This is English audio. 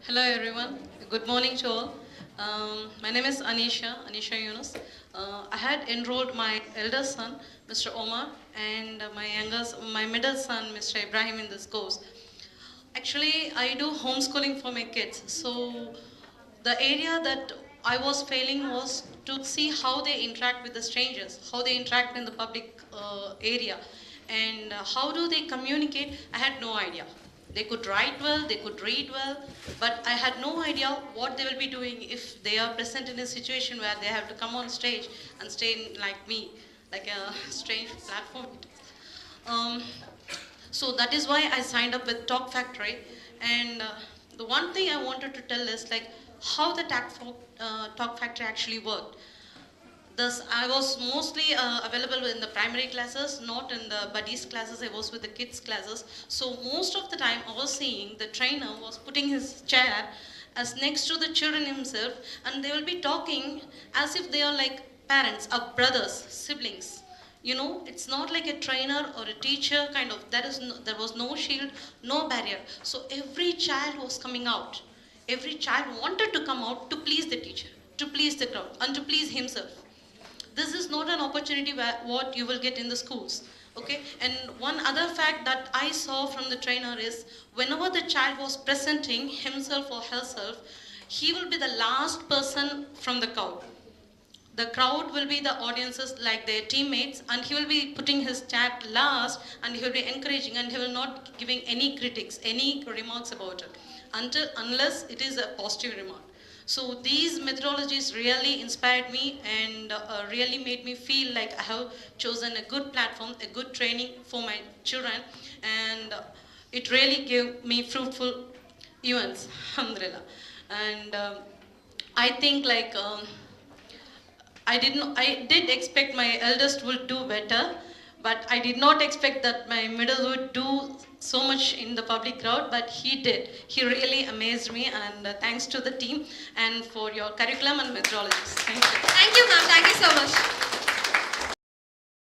Hello everyone. Good morning to all. My name is Anisha Yunus. I had enrolled my elder son, Mr. Omar, and my middle son, Mr. Ibrahim, in this course. Actually, I do homeschooling for my kids. So the area that I was failing was to see how they interact with the strangers, how they interact in the public area, and how do they communicate. I had no idea. They could write well, they could read well, but I had no idea what they will be doing if they are present in a situation where they have to come on stage and stay in, like me, like a strange platform. Um, so that is why I signed up with Talk Factory. And the one thing I wanted to tell is like how the Talk Factory actually worked. Thus, I was mostly available in the primary classes, not in the buddies classes. I was with the kids classes. So most of the time, I was seeing the trainer was putting his chair as next to the children himself, and they will be talking as if they are like parents, or brothers, siblings. You know, it's not like a trainer or a teacher kind of. There was no shield, no barrier. So every child was coming out. Every child wanted to come out to please the teacher, to please the crowd, and to please himself. This is not an opportunity where what you will get in the schools. Okay, and one other fact that I saw from the trainer is whenever the child was presenting himself or herself, he will be the last person from the crowd. The crowd will be the audiences like their teammates, and he will be putting his chat last, and he will be encouraging, and he will not giving any critics, any remarks about it unless it is a positive remark. So these methodologies really inspired me and really made me feel like I have chosen a good platform, a good training for my children, and it really gave me fruitful events. Alhamdulillah. And I think like I did expect my eldest would do better, but I did not expect that my middle would do so much in the public crowd, but he did. He really amazed me, and thanks to the team and for your curriculum and methodologies. Thank you. Thank you, ma'am. Thank you so much.